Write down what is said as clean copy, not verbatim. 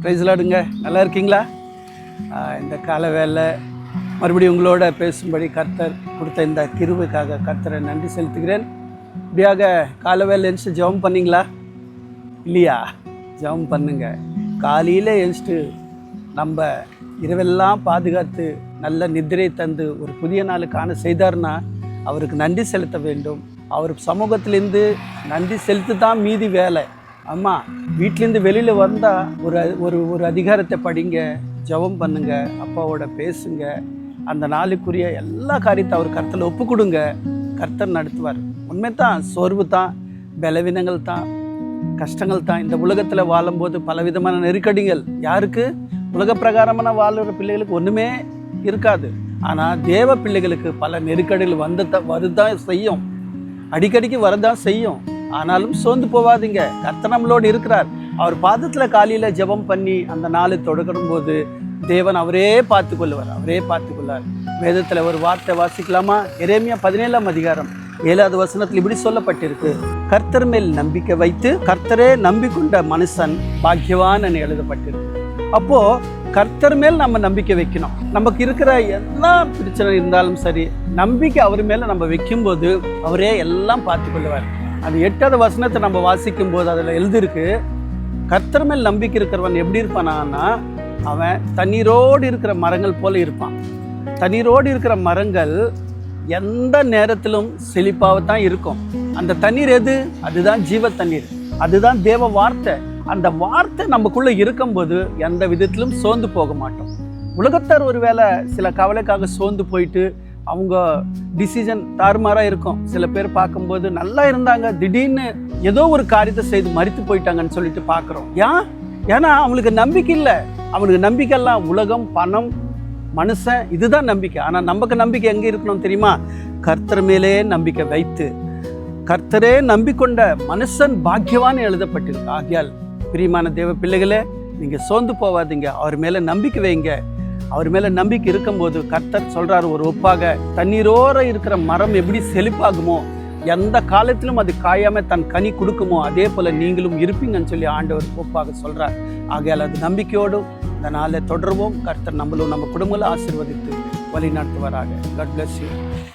Price லார்டுங்க. நல்லா இருக்கீங்களா? இந்த கால வேளை மறுபடியும் உங்களோட பேசும்படி கர்த்தர் கொடுத்த இந்த கிருபைக்காக கர்த்தரை நன்றி செலுத்துகிறேன். இப்படியாக கால வேலை எழுந்துட்டு ஜெபம் பண்ணிங்களா? இல்லையா? ஜெபம் பண்ணுங்க. காலையில் எழுந்துட்டு நம்ம இரவெல்லாம் பாதுகாத்து நல்ல நித்திரை தந்து ஒரு புதிய நாளுக்கான செய்தார்னா அவருக்கு நன்றி செலுத்த வேண்டும். அவர் சமூகத்திலேருந்து நன்றி செலுத்து தான் மீதி வேலை. அம்மா வீட்டிலேருந்து வெளியில் வந்தால் ஒரு அதிகாரத்தை படிங்க, ஜெபம் பண்ணுங்க, அப்பாவோட பேசுங்க, அந்த நாளுக்குரிய எல்லா காரியத்தை அவர் கர்த்தரில் ஒப்பு கொடுங்க. கர்த்தர் நடத்துவார். உண்மை தான், சோர்வு தான், பலவீனங்கள் தான், கஷ்டங்கள் தான். இந்த உலகத்தில் வாழும்போது பலவிதமான நெருக்கடிகள். யாருக்கு? உலக பிரகாரமான வாழ்கிற பிள்ளைகளுக்கு ஒன்றுமே இருக்காது. ஆனால் தேவ பிள்ளைகளுக்கு பல நெருக்கடிகள் வருதான் செய்யும், அடிக்கடிக்கு வரதான் செய்யும். ஆனாலும் சோர்ந்து போவாதீங்க. கர்த்தர் நம்மளோடு இருக்கிறார். அவர் பாதத்தில் காலையில் ஜெபம் பண்ணி அந்த நாளை தொடரும் போது தேவன் அவரே பார்த்து கொள்வார், அவரே பார்த்து கொள்வார். வேதத்தில் ஒரு வார்த்தை வாசிக்கலாமா? எரேமியா 17ஆம் அதிகாரம் 7வது வசனத்தில் இப்படி சொல்லப்பட்டிருக்கு: கர்த்தர் மேல் நம்பிக்கை வைத்து கர்த்தரே நம்பிக்கொண்ட மனுஷன் பாக்கியவான் என எழுதப்பட்டிருக்கு. அப்போ கர்த்தர் மேல் நம்ம நம்பிக்கை வைக்கணும். நமக்கு இருக்கிற எல்லா பிரச்சனை இருந்தாலும் சரி, நம்பிக்கை அவர் மேல நம்ம வைக்கும்போது அவரே எல்லாம் பார்த்து கொள்வார். அது 8வது வசனத்தை நம்ம வாசிக்கும் போது அதில் எழுதிருக்கு, கர்த்தர் மேல் நம்பிக்கை இருக்கிறவன் எப்படி இருப்பானா, அவன் தண்ணீரோடு இருக்கிற மரங்கள் போல இருப்பான். தண்ணீரோடு இருக்கிற மரங்கள் எந்த நேரத்திலும் செழிப்பாகத்தான் இருக்கும். அந்த தண்ணீர் எது? அதுதான் ஜீவ தண்ணீர், அதுதான் தேவ வார்த்தை. அந்த வார்த்தை நமக்குள்ள இருக்கும்போது எந்த விதத்திலும் சோர்ந்து போக மாட்டோம். உலகத்தார் ஒருவேளை சில கவலைக்காக சோர்ந்து போயிட்டு அவங்க டிசிஷன் தாறுமாறாக இருக்கும். சில பேர் பார்க்கும்போது நல்லா இருந்தாங்க, திடீர்னு ஏதோ ஒரு காரியத்தை செய்து மரித்து போயிட்டாங்கன்னு சொல்லிட்டு பார்க்குறோம். ஏன்னா அவங்களுக்கு நம்பிக்கை இல்லை. அவனுக்கு நம்பிக்கைலாம் உலகம், பணம், மனுஷன், இதுதான் நம்பிக்கை. ஆனால் நமக்கு நம்பிக்கை எங்கே இருக்கணும் தெரியுமா? கர்த்தர் மேலே நம்பிக்கை வைத்து கர்த்தரே நம்பிக்கொண்ட மனுஷன் பாக்கியவான்னு எழுதப்பட்டிருக்கு. ஆகியால் பிரியமான தேவ பிள்ளைகளே, நீங்கள் சோர்ந்து போவாதீங்க. அவர் மேலே நம்பிக்கை வைங்க. அவர் மேலே நம்பிக்கை இருக்கும்போது கர்த்தர் சொல்கிறார் ஒரு ஒப்பாக, தண்ணீரோர இருக்கிற மரம் எப்படி செழிப்பாகுமோ, எந்த காலத்திலும் அது காயாமல் தன் கனி கொடுக்குமோ, அதே போல் நீங்களும் இருப்பீங்கன்னு சொல்லி ஆண்டவர் ஒப்பாக சொல்கிறார். ஆகையால் அது நம்பிக்கையோடு இந்த நாளை தொடருவோம். கர்த்தர் நம்மளும் நம்ம குடும்பங்களை ஆசீர்வதித்து வழி நடத்துவாராக. God bless you.